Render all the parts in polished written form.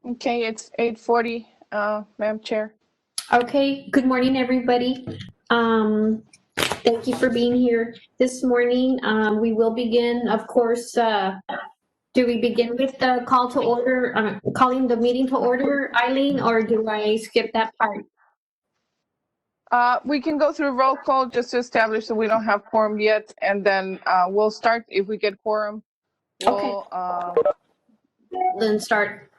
Okay, it's 8:40, Madam Chair. Okay, good morning, everybody. Thank you for being here this morning. We will begin, of course, do we begin with the call to order, calling the meeting to order, Eileen, or do I skip that part? We can go through roll call just to establish that we don't have quorum yet, and then we'll start if we get quorum. Okay. Then start.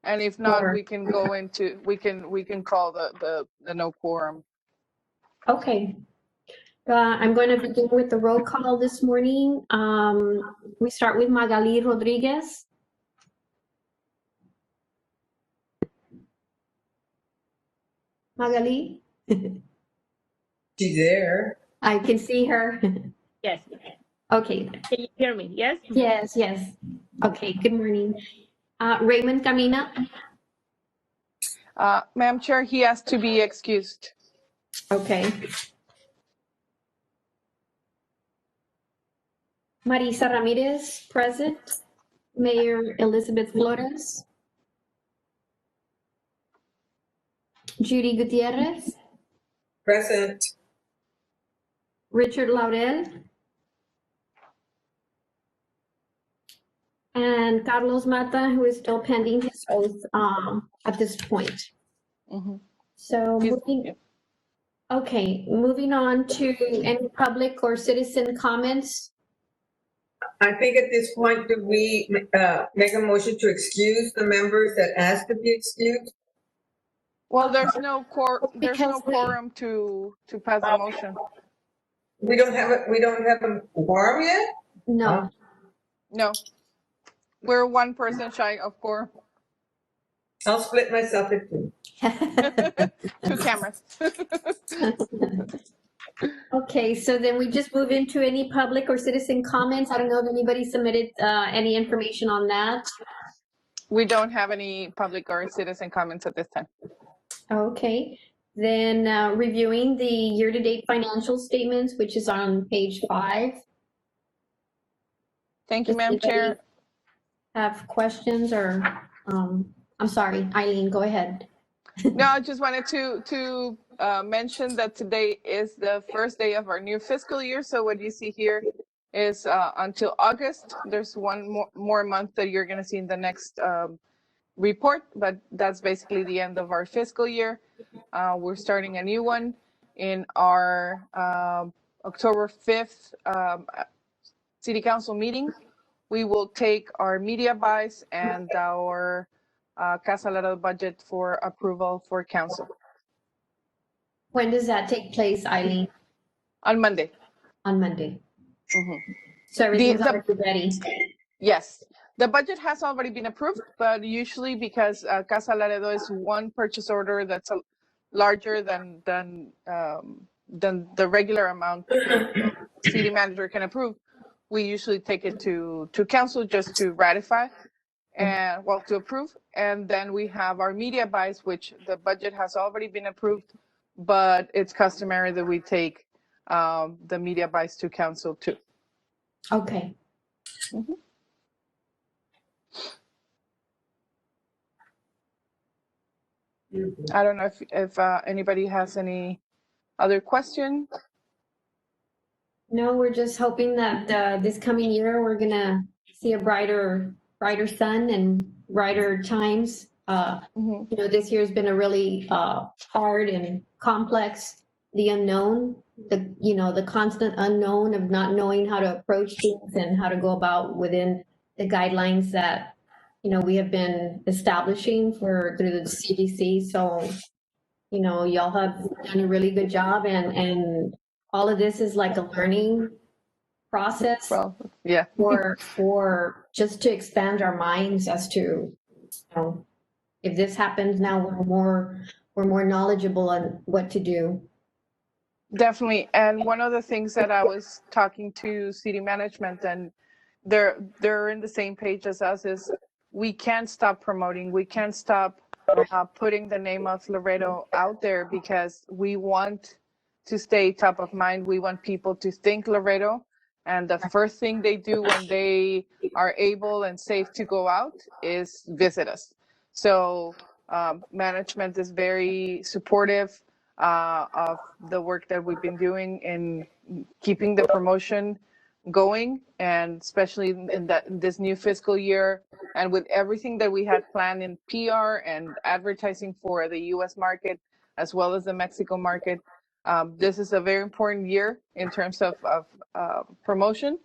And if not, Or- we can go into we can call the no quorum. Okay. I'm going to begin with the roll call this morning. We start with Magali Rodriguez. Magali? She's there. I can see her. Yes. Okay. Can you hear me? Yes? Yes, yes. Okay, good morning. Raymond Camina. Madam Chair, he has to be excused. Okay. Marisa Ramirez, present. Mayor Elizabeth Flores. Judy Gutierrez. Present. Richard Laurel. And Carlos Mata, who is still pending his oath at this point. Mhm. So Yeah. moving on to any public or citizen comments. I think at this point, do we make a motion to excuse the members that asked to be excused? Well, there's no Because quorum to pass the motion. We don't have a quorum yet? No. No, we're one person shy of quorum. I'll split myself in two. 2 cameras. Okay, so then we just move into any public or citizen comments. I don't know if anybody submitted any information on that. We don't have any public or citizen comments at this time. Okay, then reviewing the year-to-date financial statements, which is on page 5. Thank you, Does Madam Chair. anybody have questions or, I'm sorry, Eileen, go ahead. No, I just wanted to mention that today is the first day of our new fiscal year. So what you see here is until August. There's one more month that you're going to see in the next report, but that's basically the end of our fiscal year. We're starting a new one in our October 5th City Council meeting. We will take our media buys and our Casa Laredo budget for approval for council. When does that take place, Eileen? On Monday. On Monday. Mm-hmm. So everything's already ready. Yes, the budget has already been approved, but usually because Casa Laredo is one purchase order that's larger than the regular amount the city manager can approve, we usually take it to council just to ratify and to approve. And then we have our media buys, which the budget has already been approved, but it's customary that we take the media buys to council too. Okay. Mm-hmm. I don't know if anybody has any other question. No, we're just hoping that this coming year we're gonna see a brighter sun and brighter times. Mm-hmm. You know, this year's been a really hard and complex. The unknown, the constant unknown of not knowing how to approach things and how to go about within the guidelines that we have been establishing through the CDC. So, y'all have done a really good job, and all of this is like a learning process. Well, yeah. for just to expand our minds as to, if this happens now, we're more knowledgeable on what to do. Definitely. And one of the things that I was talking to city management, and they're in the same page as us, is we can't stop promoting. We can't stop putting the name of Laredo out there because we want to stay top of mind. We want people to think Laredo. And the first thing they do when they are able and safe to go out is visit us. So management is very supportive of the work that we've been doing in keeping the promotion going, and especially in this new fiscal year, and with everything that we had planned in PR and advertising for the U.S. market as well as the Mexico market. This is a very important year in terms of promotion,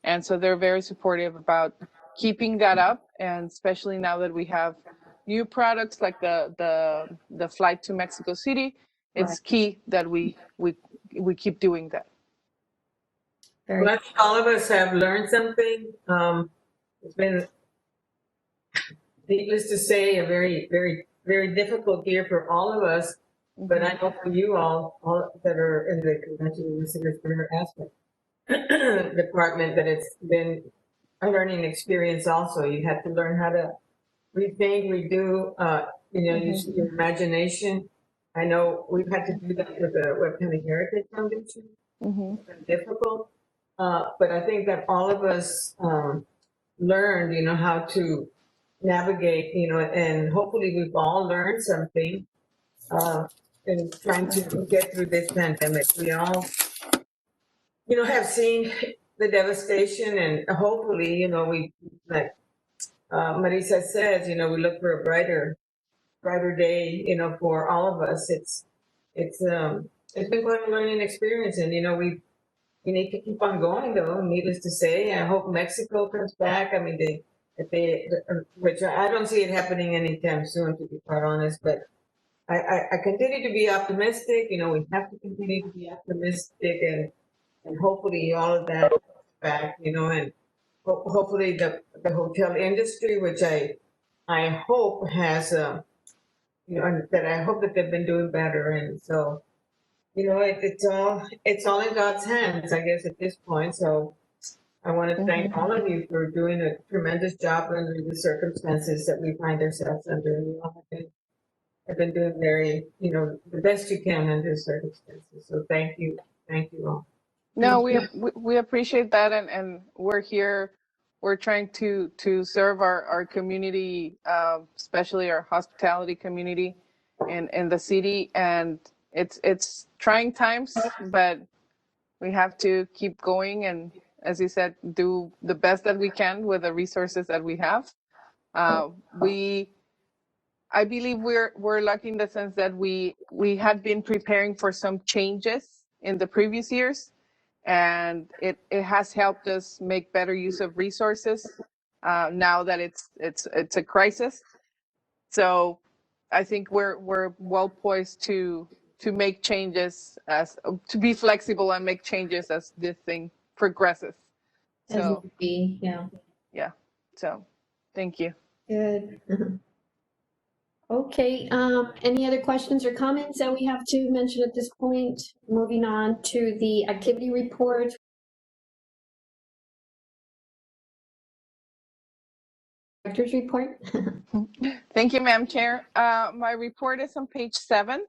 and so they're very supportive about keeping that up, and especially now that we have new products like the flight to Mexico City. It's Right. key that we keep doing that. Very Well, all of us have learned something. It's been, needless to say, a very, very, very difficult year for all of us. But I know for you all that are in the convention and visitors bureau aspect department, that it's been a learning experience also. You had to learn how to rethink, redo, use your imagination. I know we've had to do that with the Webb County Heritage Foundation. Mm-hmm. It's been difficult, but I think that all of us learned, how to navigate, and hopefully we've all learned something in trying to get through this pandemic. We all, have seen the devastation, and hopefully, we, like Marisa says, we look for a brighter day, for all of us. It's been quite a learning experience, and we need to keep on going, though. Needless to say, I hope Mexico comes back. I mean, which I don't see it happening anytime soon, to be quite honest. But I continue to be optimistic. We have to continue to be optimistic, and hopefully all of that comes back. And hopefully the hotel industry, which I hope has and that I hope that they've been doing better. And so, it's all in God's hands, I guess, at this point. So I want to thank all of you for doing a tremendous job under the circumstances that we find ourselves under. You all have been doing very, the best you can under the circumstances. So thank you all. No, we appreciate that, and we're here. We're trying to serve our community, especially our hospitality community in the city, and it's trying times, but we have to keep going, and as you said, do the best that we can with the resources that we have. I believe we're lucky in the sense that we had been preparing for some changes in the previous years, and it has helped us make better use of resources now that it's a crisis. So I think we're well poised to make changes, as to be flexible and make changes as this thing progresses. as So need be, yeah. yeah, so thank you. Good. Okay, any other questions or comments that we have to mention at this point? Moving on to the activity report. Director's report. Thank you, Madam Chair. My report is on page 7.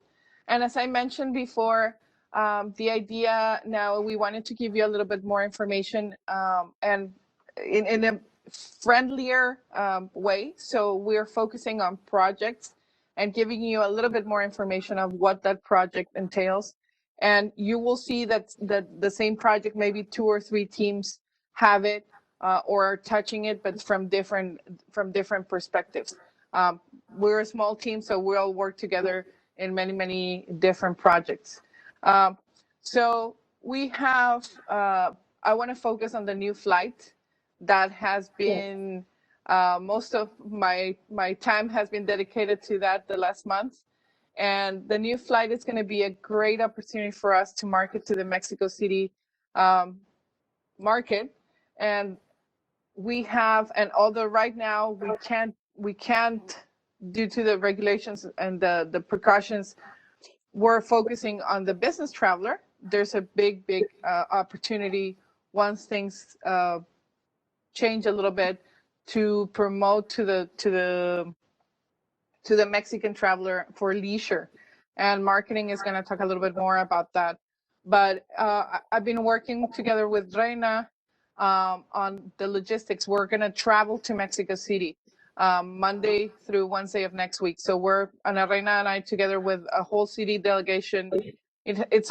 And as I mentioned before, the idea now, we wanted to give you a little bit more information and in a friendlier way. So we're focusing on projects and giving you a little bit more information of what that project entails. And you will see that the same project, maybe 2 or 3 teams have it or are touching it, but from different perspectives. We're a small team, so we all work together in many different projects. So we have, I want to focus on the new flight that has been, most of my time has been dedicated to that the last month. And the new flight is going to be a great opportunity for us to market to the Mexico City market. And we have, and although right now we can't due to the regulations and the precautions, we're focusing on the business traveler. There's a big opportunity once things change a little bit to promote to the Mexican traveler for leisure, and marketing is going to talk a little bit more about that. But I've been working together with Reina on the logistics. We're going to travel to Mexico City. Monday through Wednesday of next week. So we're, Ana Reina and I, together with a whole city delegation. It's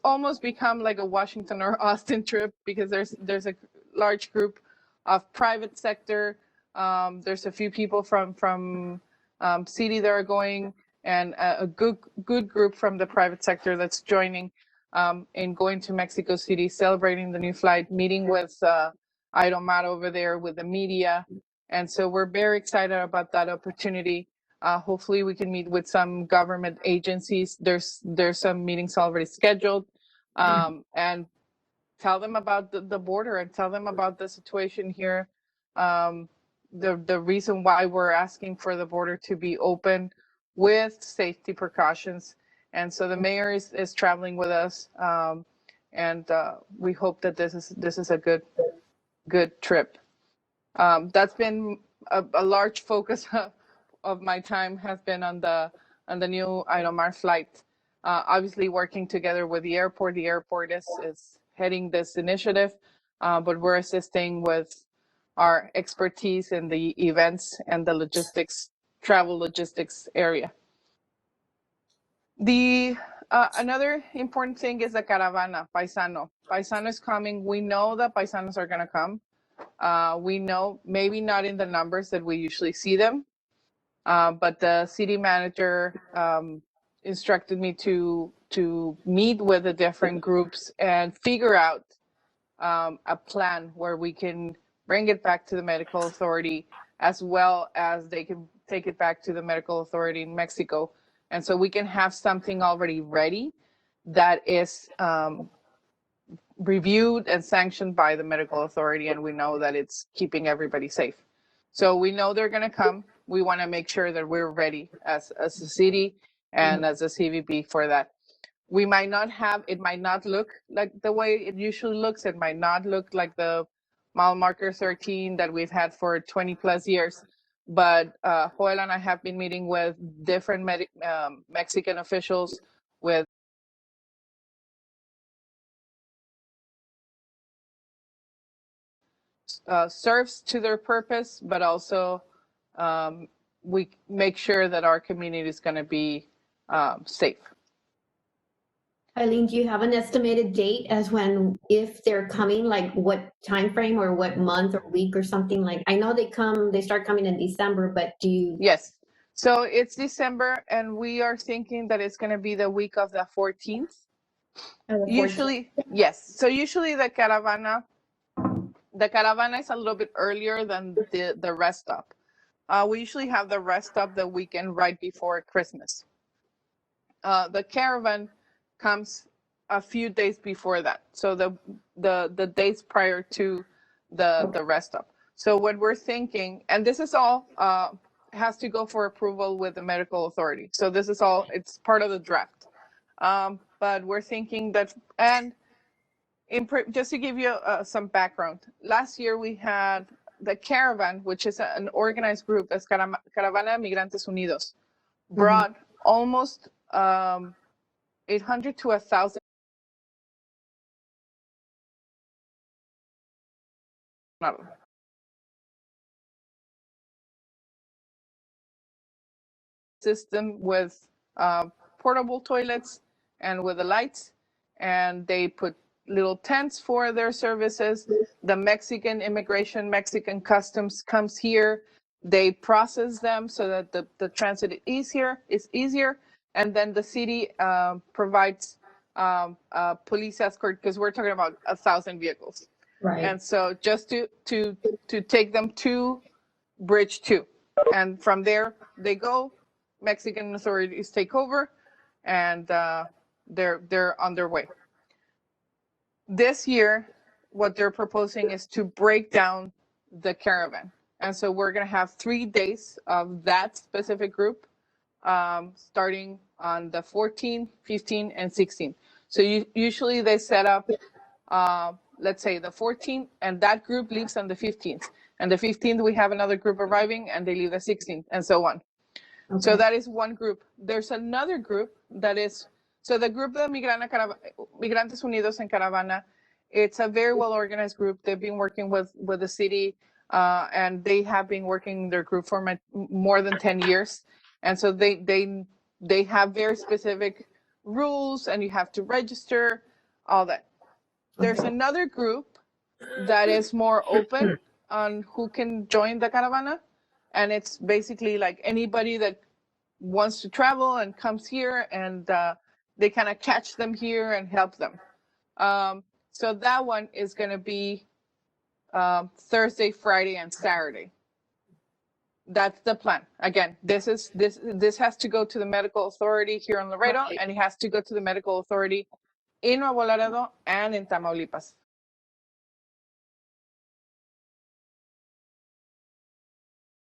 almost become like a Washington or Austin trip, because there's a large group of private sector. There's a few people from city that are going, and a good group from the private sector that's joining, in going to Mexico City, celebrating the new flight, meeting with Idomar over there, with the media. And so we're very excited about that opportunity. Hopefully we can meet with some government agencies. There's some meetings already scheduled, and tell them about the border, and tell them about the situation here. The reason why we're asking for the border to be open with safety precautions. And so the mayor is traveling with us, and we hope that this is a good trip. That's been a large focus of my time, has been on the new Idomar flight. Obviously working together with the airport. The airport is heading this initiative, but we're assisting with our expertise in the events and the logistics, travel logistics area. The another important thing is the caravana, Paisano. Paisano is coming. We know that Paisanos are going to come. We know maybe not in the numbers that we usually see them, but the city manager instructed me to meet with the different groups and figure out a plan where we can bring it back to the medical authority, as well as they can take it back to the medical authority in Mexico. And so we can have something already ready that is reviewed and sanctioned by the medical authority, and we know that it's keeping everybody safe. So we know they're going to come. We want to make sure that we're ready as a city and as a CVP for that. We might not have, it might not look like the way it usually looks. It might not look like the mile marker 13 that we've had for 20 plus years. But Joel and I have been meeting with different Mexican officials, with serves to their purpose, but also we make sure that our community is going to be safe. Eileen, do you have an estimated date as when, if they're coming, like what time frame or what month or week or something? Like, I know they start coming in December, but do you? Yes. So it's December, and we are thinking that it's going to be the week of the 14th. Usually, yes. So usually the caravana is a little bit earlier than the rest stop. We usually have the rest stop the weekend right before Christmas. The caravan comes a few days before that, so the days prior to the rest stop. So what we're thinking, and this is all has to go for approval with the medical authority. So this is all, it's part of the draft. But we're thinking that, and just to give you some background, last year we had the caravan, which is an organized group, as Caravana Migrantes Unidos, brought almost 800 to 1,000 system with portable toilets and with the lights, and they put little tents for their services. The Mexican immigration, Mexican customs comes here. They process them so that the transit is easier, and then the city provides police escort, because we're talking about 1,000 vehicles. Right. And so just to take them to Bridge 2, and from there they go. Mexican authorities take over, and they're on their way. This year, what they're proposing is to break down the caravan, and so we're going to have 3 days of that specific group, starting on the 14th, 15th, and 16th. So usually they set up, let's say the 14th, and that group leaves on the 15th. And the 15th, we have another group arriving, and they leave the 16th, and so on. Okay. So that is one group. There's another group that is, so the group of Migrantes Unidos en Caravana, it's a very well organized group. They've been working with the city and they have been working their group for more than 10 years. And so they have very specific rules, and you have to register, all that. There's another group that is more open on who can join the caravana. And it's basically like anybody that wants to travel and comes here, and they kind of catch them here and help them. So that one is going to be Thursday, Friday, and Saturday. That's the plan. Again, this has to go to the medical authority here in Laredo, and it has to go to the medical authority in Nuevo Laredo and in Tamaulipas.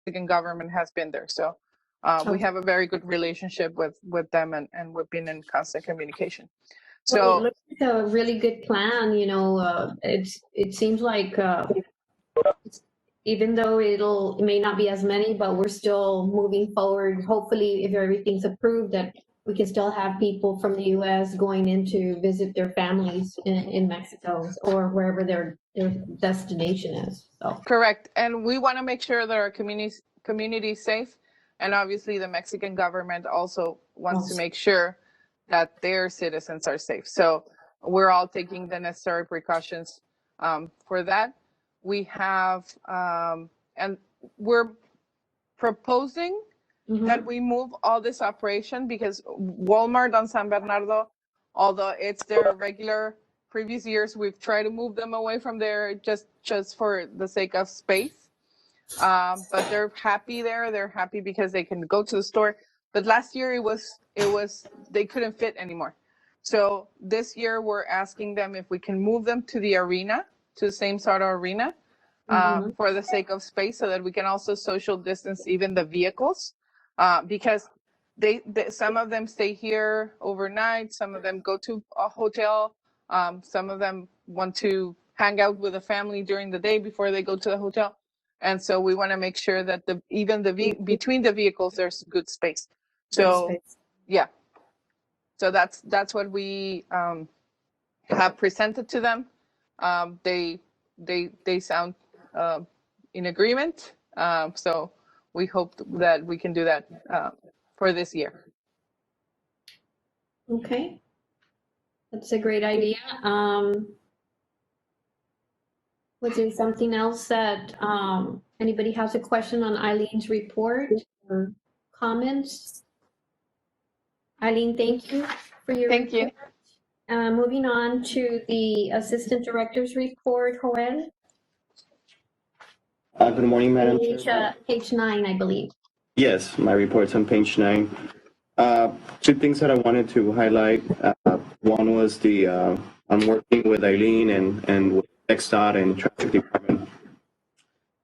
The Mexican government has been there, so we have a very good relationship with them, and we've been in constant communication. So well, it looks like a really good plan. You know, it seems like even though it may not be as many, but we're still moving forward. Hopefully, if everything's approved, that we can still have people from the U.S. going in to visit their families in Mexico or wherever their destination is. So. Correct, and we want to make sure that our community is safe, and obviously the Mexican government also wants to make sure that their citizens are safe. So we're all taking the necessary precautions for that. We have, and we're proposing that we move all this operation, because Walmart on San Bernardo, although it's their regular previous years, we've tried to move them away from there just for the sake of space. But they're happy there. They're happy because they can go to the store. But last year it was they couldn't fit anymore. So this year we're asking them if we can move them to the arena, to the same sort of arena, for the sake of space, so that we can also social distance even the vehicles, because they some of them stay here overnight, some of them go to a hotel, some of them want to hang out with a family during the day before they go to the hotel. And so we want to make sure that between the vehicles there's good space. So yeah, so that's what we have presented to them. They sound in agreement. So we hope that we can do that for this year. Okay, that's a great idea. Was there something else that anybody has a question on Eileen's report or comments? Eileen, thank you for your report. Moving on to the Assistant Director's report, Joel. Good morning, Madam Chair. Page 9, I believe. Yes, my report's on page 9. Two things that I wanted to highlight. One was I'm working with Eileen and with XDOT and Traffic Department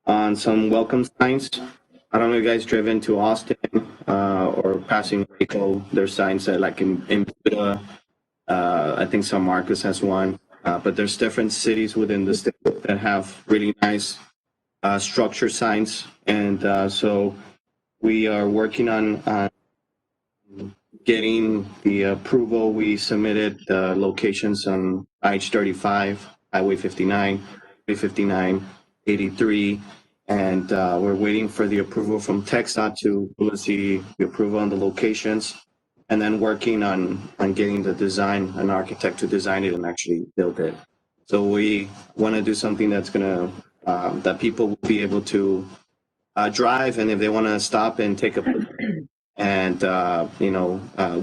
on some welcome signs. I don't know if you guys driven to Austin or passing Waco. There's signs that like in Buda, I think San Marcos has one, but there's different cities within the state that have really nice structure signs. And so we are working on getting the approval. We submitted the locations on IH-35, Highway 59, Highway 59, 83, and we're waiting for the approval from TxDOT to see the approval on the locations, and then working on getting the design, an architect to design it and actually build it. So we want to do something that's going to, that people will be able to drive, and if they want to stop and take a picture. And,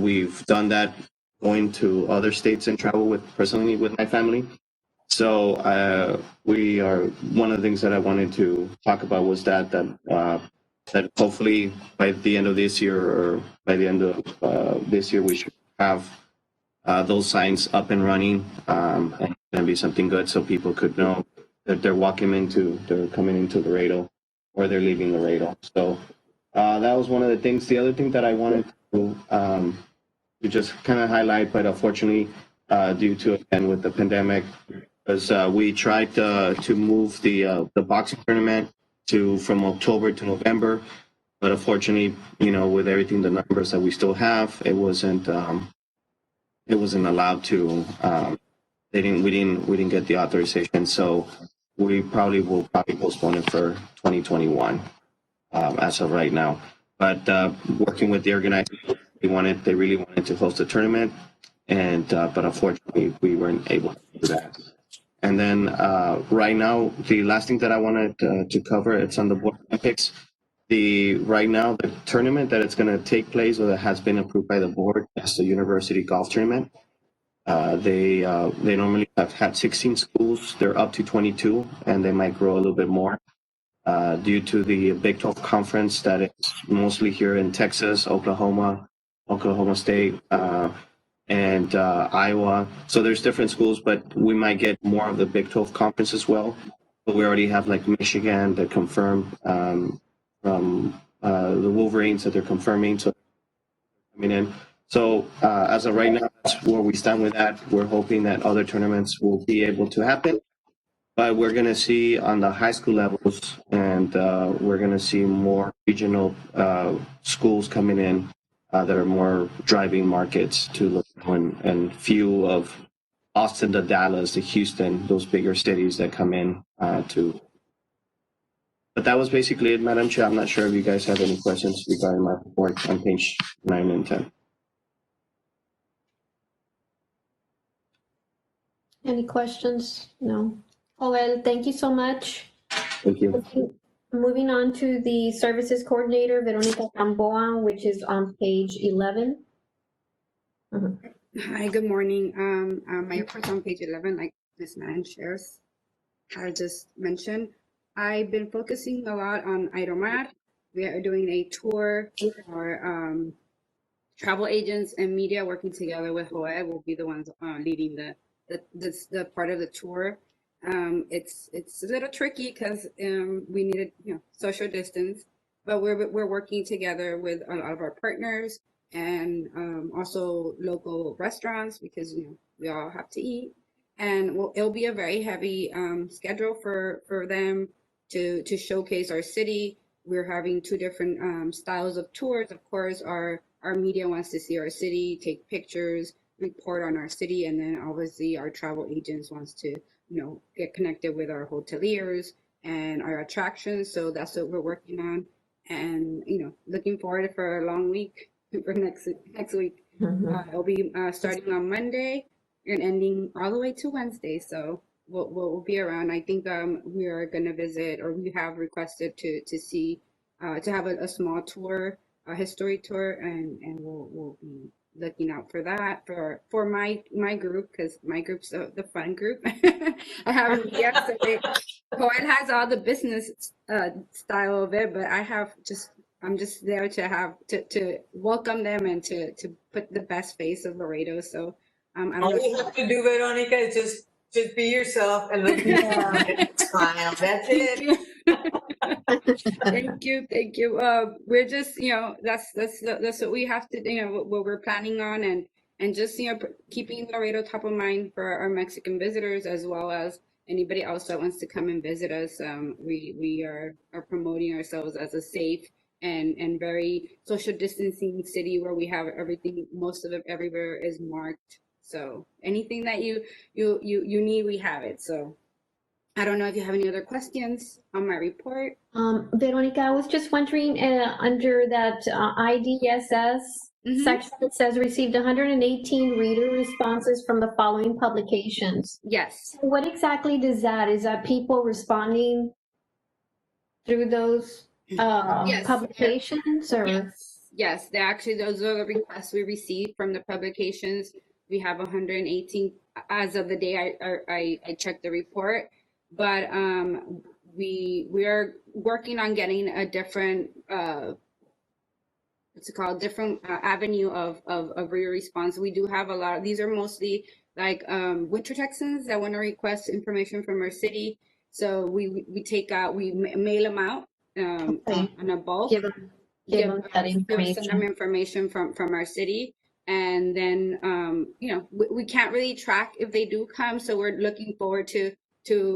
we've done that going to other states and travel personally with my family. So one of the things that I wanted to talk about was that hopefully by the end of this year or by the end of this year, we should have those signs up and running, and it's going to be something good so people could know that they're coming into Laredo or they're leaving Laredo. So that was one of the things. The other thing that I wanted to just kind of highlight, but unfortunately, due to, again, with the pandemic, was we tried to move the boxing tournament from October to November, but unfortunately, with everything, the numbers that we still have, it wasn't allowed to. We didn't get the authorization. So we probably will postpone it for 2021 as of right now. But working with the organizers, they really wanted to host a tournament, and but unfortunately we weren't able to do that. And then right now, the last thing that I wanted to cover, it's on the board Olympics. Right now the tournament that it's going to take place, or that has been approved by the board, is the university golf tournament. They normally have had 16 schools. They're up to 22, and they might grow a little bit more due to the Big 12 conference that is mostly here in Texas, Oklahoma State, and Iowa. So there's different schools, but we might get more of the Big 12 conference as well. But we already have like Michigan that confirmed from the Wolverines that they're confirming. So coming in. So as of right now, that's where we stand with that. We're hoping that other tournaments will be able to happen, but we're going to see on the high school levels, and we're going to see more regional schools coming in that are more driving markets to look and few of Austin, the Dallas, the Houston, those bigger cities that come in to. But that was basically it, Madam Chair. I'm not sure if you guys have any questions regarding my report on page 9 and 10. Any questions? No. Joel, thank you so much. Thank you. Moving on to the services coordinator, Veronica Gamboa, which is on page 11. Hi, good morning. My report's on page 11, like Ms. Mann shares. I just mentioned, I've been focusing a lot on IDOMAD. We are doing a tour for travel agents and media working together with Joel will be the ones leading the part of the tour. It's a little tricky because we needed social distance, but we're working together with a lot of our partners and also local restaurants because we all have to eat, and it'll be a very heavy schedule for them to showcase our city. We're having two different styles of tours. Of course, our media wants to see our city, take pictures, report on our city, and then obviously our travel agents wants to get connected with our hoteliers and our attractions. So that's what we're working on, and looking forward for a long week for next week. It'll be starting on Monday and ending all the way to Wednesday. So we'll be around. I think we are going to visit, or we have requested to see to have a small tour, a history tour, and we'll be looking out for that for my group, because my group's the fun group. I have Joel has all the business style of it, but I'm just there to welcome them and to put the best face of Laredo. So all you have to do, Veronica, is just be yourself and look and smile. That's it. Thank you. We're just that's what we have to what we're planning on, and just keeping Laredo top of mind for our Mexican visitors, as well as anybody else that wants to come and visit us. We are promoting ourselves as a safe and very social distancing city where we have everything, most of it everywhere is marked. So anything that you need, we have it. So I don't know if you have any other questions on my report. Veronica, I was just wondering, under that IDSS section, it says received 118 reader responses from the following publications. Yes. What exactly does that? Is that people responding through those publications, or? Yes, those are the requests we received from the publications. We have 118 as of the day I checked the report, but we are working on getting a different different avenue of reader response. We do have a lot of these are mostly like winter Texans that want to request information from our city. So we mail them out on a bulk. Give them that information. Send them information from our city, and then we can't really track if they do come. So we're looking forward to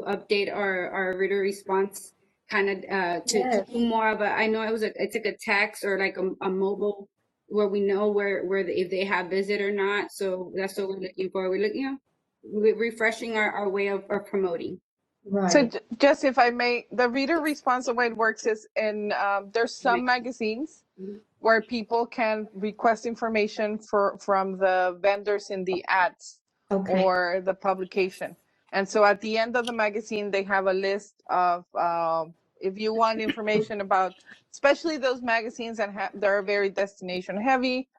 update our reader response kind of to do more of a. I know it's like a text or like a mobile where we know if they have visit or not. So that's what we're looking for. We're looking, we're refreshing our way of promoting. Right. So just if I may, the reader response, the way it works is there's some magazines where people can request information from the vendors in the ads Okay. or the publication. And so at the end of the magazine, they have a list of if you want information about, especially those magazines that are very destination heavy.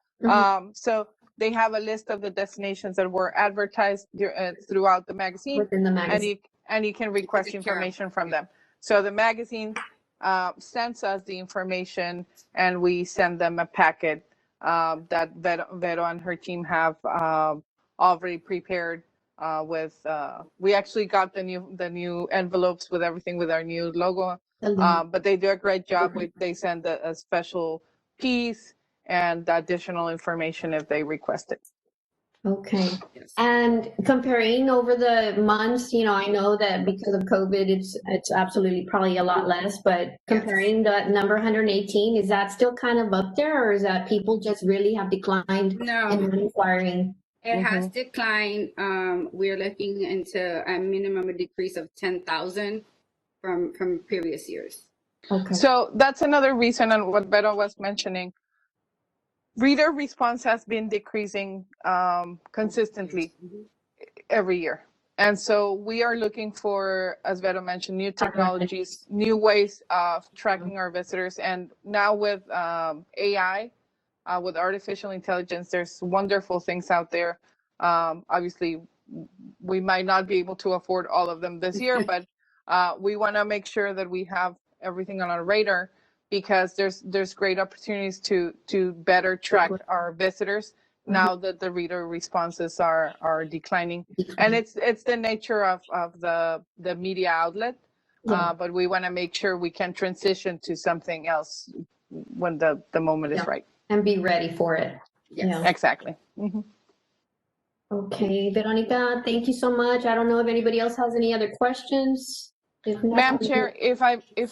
So they have a list of the destinations that were advertised throughout the magazine, Within the magazine. and you can request information from them. So the magazine sends us the information, and we send them a packet that Vero and her team have already prepared. We actually got the new envelopes with everything with our new logo, but they do a great job. They send a special piece and additional information if they request it. Okay. Yes. And comparing over the months, I know that because of COVID, it's absolutely probably a lot less, but comparing the number 118, is that still kind of up there, or is that people just really have declined No, and inquiring? it has declined. We're looking into a minimum decrease of 10,000 from previous years. Okay. So that's another reason, and what Beto was mentioning. Reader response has been decreasing consistently every year. And so we are looking for, as Vero mentioned, new technologies, new ways of tracking our visitors. And now with AI, with artificial intelligence, there's wonderful things out there. Obviously, we might not be able to afford all of them this year, but we want to make sure that we have everything on our radar, because there's great opportunities to better track our visitors now that the reader responses are declining. And it's the nature of the media outlet, but we want to make sure we can transition to something else when the moment is right. And be ready for it. Yes. Yeah. Exactly. Okay, Veronica, thank you so much. I don't know if anybody else has any other questions. If not, Madam Chair, if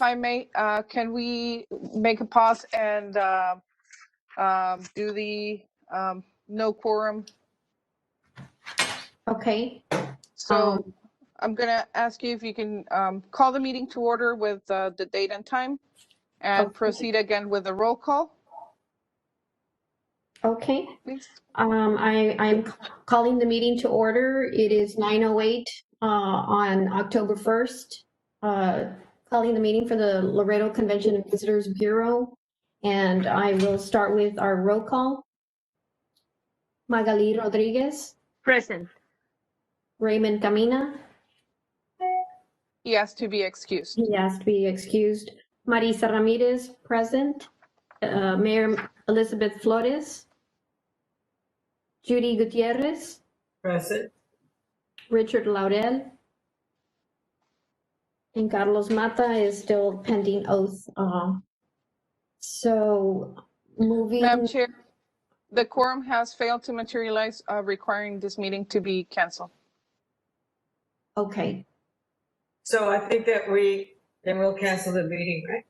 I may, can we make a pause and do the no quorum? Okay. So I'm gonna ask you if you can call the meeting to order with the date and time, and Okay. proceed again with the roll call, Okay. please. I'm calling the meeting to order. It is 9:08 on October 1st. Calling the meeting for the Laredo Convention and Visitors Bureau. And I will start with our roll call. Magali Rodriguez, Present. Raymond Camina, He has to be excused. he has to be excused. Marisa Ramirez, present. Mayor Elizabeth Flores, Judy Gutierrez, Present. Richard Laurel, and Carlos Mata is still pending oath. So moving, Madam Chair, the quorum has failed to materialize, requiring this meeting to be canceled. okay, So I think that we'll cancel the meeting, right?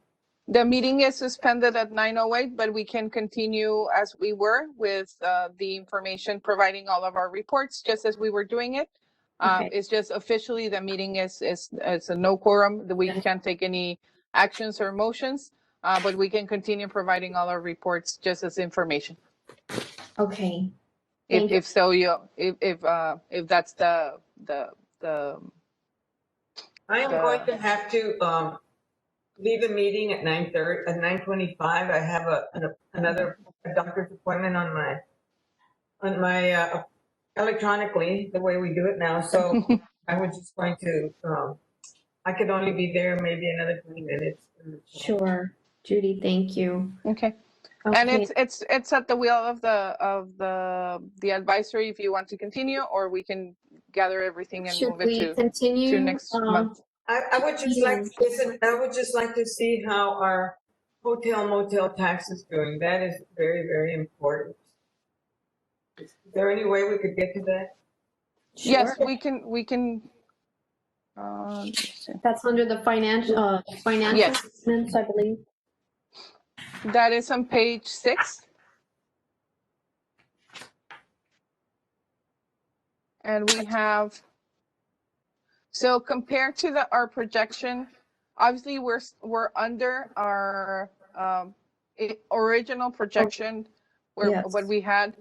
The meeting is suspended at 9:08, but we can continue as we were with the information, providing all of our reports, just as we were doing it. Okay. It's just officially the meeting is a no quorum, that we can't take any actions or motions, but we can continue providing all our reports just as information. okay. Thank If so, if that's the I am going to have to leave the meeting at 9:30, at 9:25. I have another doctor's appointment on my electronically, the way we do it now. So I was just going to, I could only be there maybe another 20 minutes. Sure, Judy, thank you. Okay. And Okay. it's at the will of the advisory if you want to continue, or we can gather everything and Should move it we continue? to next month. I would just like to listen, I would just like to see how our hotel motel tax is doing. That is very, very important. Is there any way we could get to that? Yes, Sure. we can. Let's see. That's under the financial Yes. statements, I believe. That is on page 6. And we have So compared to our projection, obviously we're under our original projection where Yes. what we had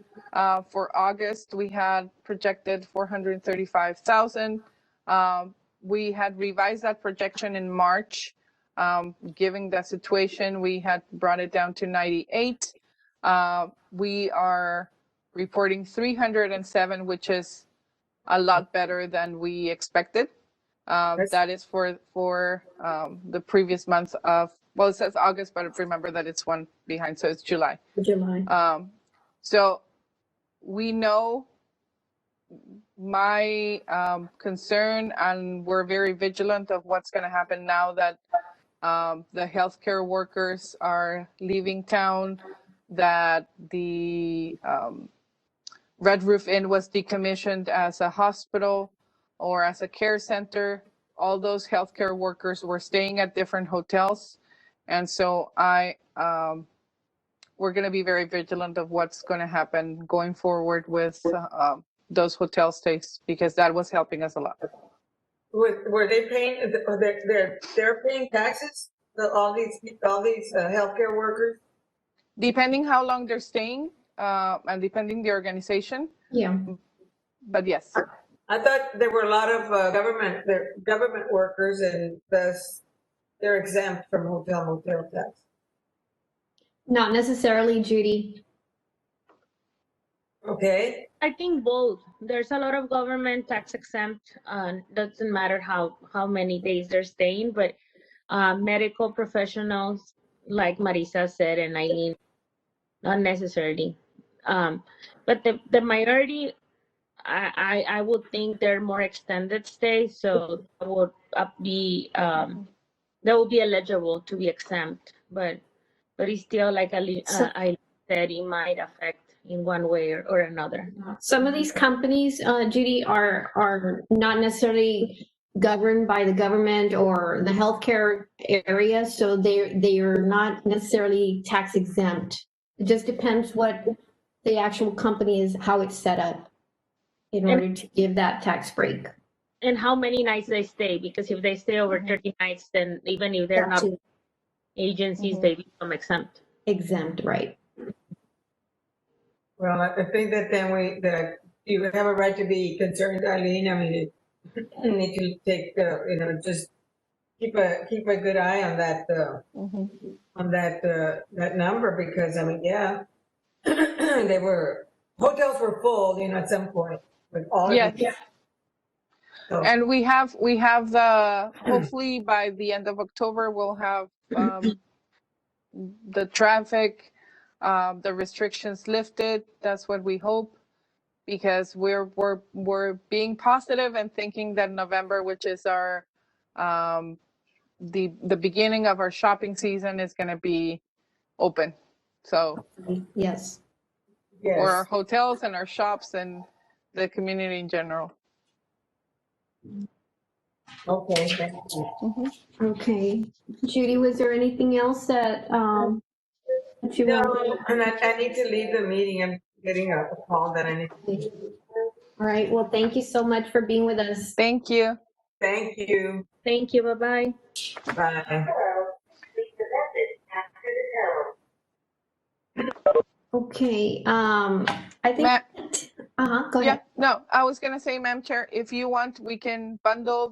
for August. We had projected 435,000. We had revised that projection in March. Given the situation, we had brought it down to 98. We are reporting 307, which is a lot better than we expected. That is for the previous month of, well, it says August, but remember that it's one behind, so it's July. July. So we know my concern, and we're very vigilant of what's going to happen now that the healthcare workers are leaving town, that the Red Roof Inn was decommissioned as a hospital or as a care center. All those healthcare workers were staying at different hotels. And so we're going to be very vigilant of what's going to happen going forward with those hotel stays, because that was helping us a lot. Were they paying, they're paying taxes, all these healthcare workers? Depending how long they're staying and depending the organization. Yeah. But yes. I thought there were a lot of government workers, and thus they're exempt from motel tax. Not necessarily, Judy. Okay. I think both. There's a lot of government tax exempt. Doesn't matter how many days they're staying, but medical professionals, like Marisa said, and Eileen, not necessarily. But the minority, I would think they're more extended stay, so that would be eligible to be exempt. But it's still, like I said, it might affect in one way or another. Some of these companies, Judy, are not necessarily governed by the government or the healthcare area, so they are not necessarily tax exempt. It just depends what the actual company is, how it's set up in order to give that tax break. And how many nights they stay, because if they stay over 30 nights, then even if they're not agencies, they become exempt. Exempt, right. Well, I think that then you have a right to be concerned, Eileen. I mean, you need to take, just keep a good eye on that, that number, because I mean, yeah, hotels were full, at some point with all of these. So, And we have the, hopefully by the end of October, we'll have the traffic, the restrictions lifted. That's what we hope, because we're being positive and thinking that November, which is our the beginning of our shopping season, is going to be open. So Yes. for our hotels and our shops and the community in general. Okay, thank you. Okay. Judy, was there anything else that you No, want? and I need to leave the meeting. I'm getting a call that I need to leave. All right. Well, thank you so much for being with us. Thank you. Thank you. Thank you. Bye-bye. Bye. Okay. I think. Go ahead. Yeah, no, I was going to say, Madam Chair, if you want, we can bundle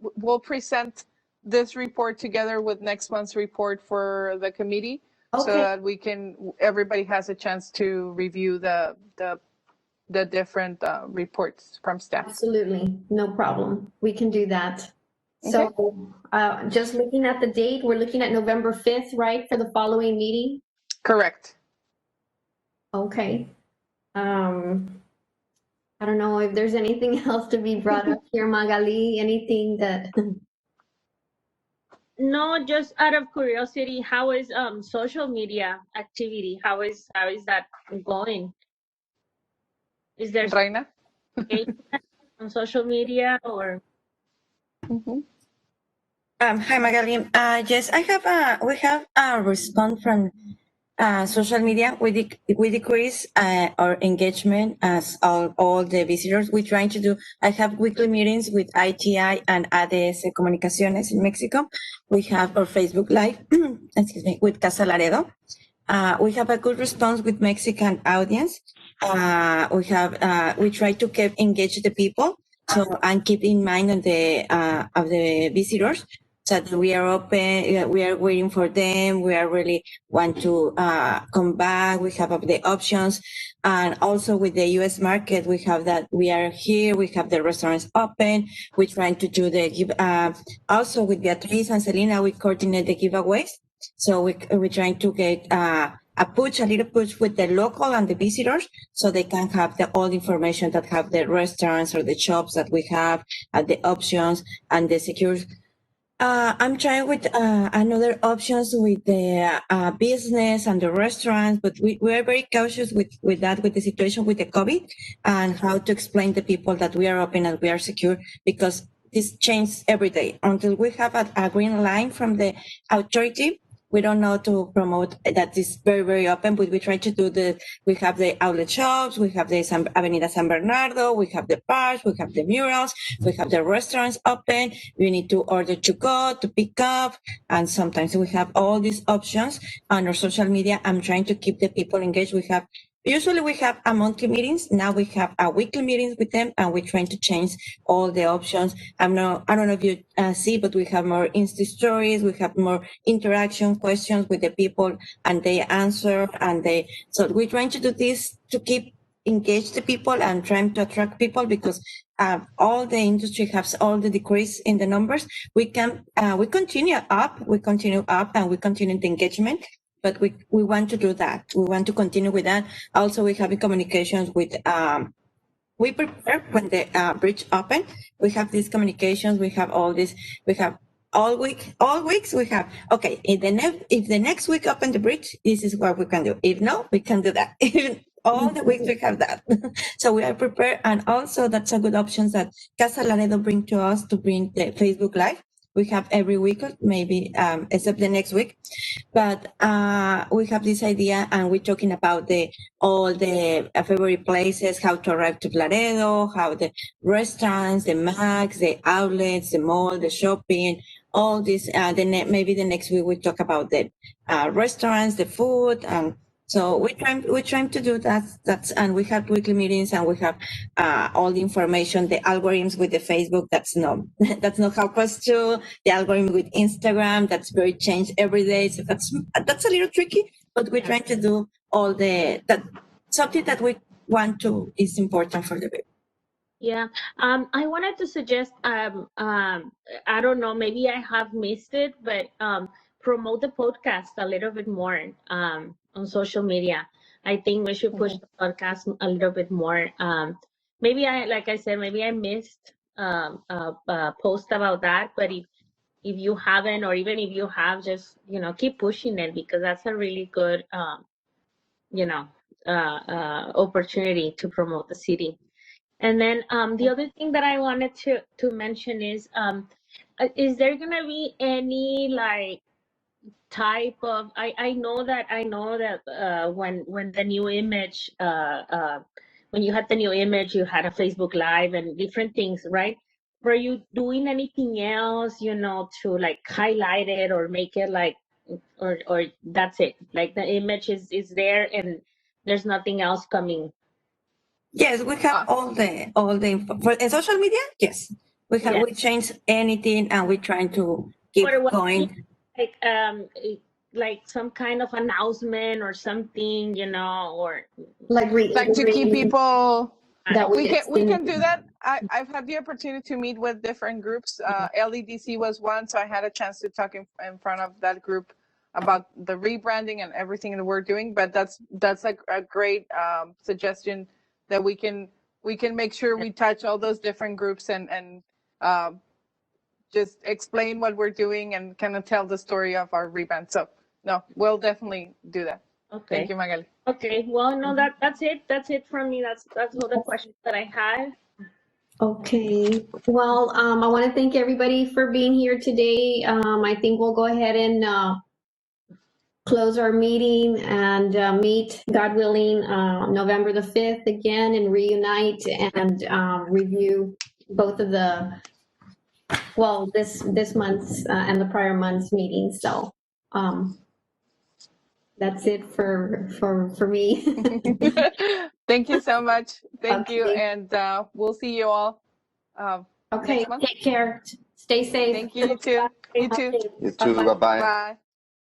we'll present this report together with next month's report for the committee, so that everybody has a chance to review the different reports from staff. Absolutely. No problem. We can do that. So just looking at the date, we're looking at November 5th, right, for the following meeting? Correct. Okay. I don't know if there's anything else to be brought up here, Magali, anything that... No, just out of curiosity, how is social media activity? How is that going? Is there Raina? engagement on social media or? Hi, Magali. Yes, we have a response from social media, we decrease our engagement as all the visitors. We're trying to do, I have weekly meetings with ITI and ADS Comunicaciones in Mexico. We have our Facebook Live, excuse me, with Casa Laredo. We have a good response with Mexican audience. We try to keep engage the people. So, and keep in mind of the visitors. So that we are open, we are waiting for them. We are really want to come back. We have the options, and also with the U.S. market, we have that we are here. We have the restaurants open. We're trying to do the give. Also with Beatriz and Selena, we coordinate the giveaways. So we're trying to get a little push with the local and the visitors, so they can have all the information that have the restaurants or the shops that we have, the options and the secure. I'm trying with another options with the business and the restaurants, but we are very cautious with that, with the situation with the COVID, and how to explain to people that we are open and we are secure, because this changes every day. Until we have a green line from the authority, we don't know to promote that is very, very open, but we try to do we have the outlet shops, we have the Avenida San Bernardo, we have the parks, we have the murals, we have the restaurants open. We need to order to go, to pick up, and sometimes we have all these options on our social media. I'm trying to keep the people engaged. Usually we have a monthly meetings. Now we have a weekly meetings with them, and we're trying to change all the options. I don't know if you see, but we have more Insta stories. We have more interaction questions with the people, and they answer, so we're trying to do this to keep engage the people and trying to attract people, because all the industry has all the decrease in the numbers. We continue up, and we continue the engagement. But we want to do that. We want to continue with that. Also, we have communications with, we prepare when the bridge open. We have these communications. We have all this. We have all weeks. We have, okay, if the next week open the bridge, this is what we can do. If no, we can do that. All the weeks we have that. So we are prepared. And also that's a good option that Casa Laredo bring to us, to bring the Facebook Live. We have every week, maybe except the next week, but we have this idea, and we're talking about all the favorite places, how to arrive to Laredo, how the restaurants, the max, the outlets, the mall, the shopping, all this. Maybe the next week we talk about the restaurants, the food, and so we're trying to do that. And we have weekly meetings, and we have all the information, the algorithms with the Facebook. That's not help us to the algorithm with Instagram. That's very changed every day. So that's a little tricky, but we're trying to do all something that we want to is important for the people. Yeah, I wanted to suggest, I don't know, maybe I have missed it, but promote the podcast a little bit more on social media. I think we should push the podcast a little bit more. Maybe like I said, maybe I missed a post about that, but if you haven't, or even if you have, just, keep pushing it, because that's a really good, opportunity to promote the city. And then the other thing that I wanted to mention is there gonna be any type of, I know that when the new image when you had the new image, you had a Facebook Live and different things, right? Were you doing anything else, to highlight it or make it or that's it? Like the image is there and there's nothing else coming? Yes, we have all the info for in social media. Yes, we have. Yes. We change anything, and we're trying to keep going. Like some kind of announcement or something, or Like to keep people. that We can do that. I've had the opportunity to meet with different groups. LEDC was one, so I had a chance to talk in front of that group about the rebranding and everything that we're doing. But that's a great suggestion, that we can make sure we touch all those different groups and just explain what we're doing and kind of tell the story of our rebrand. So no, we'll definitely do that. Okay. Thank you, Magali. Okay, well, no, that's it from me. That's all the questions that I had. Okay, well, I want to thank everybody for being here today. I think we'll go ahead and close our meeting and meet, God willing, November the 5th again and reunite and review both of the, well, this month's and the prior month's meetings. So that's it for me. Thank you so much. Thank you. Okay. And we'll see you all Okay, next month. take care. Stay safe. Thank you. You too. You too. Okay, You too. bye-bye. Bye bye. Bye.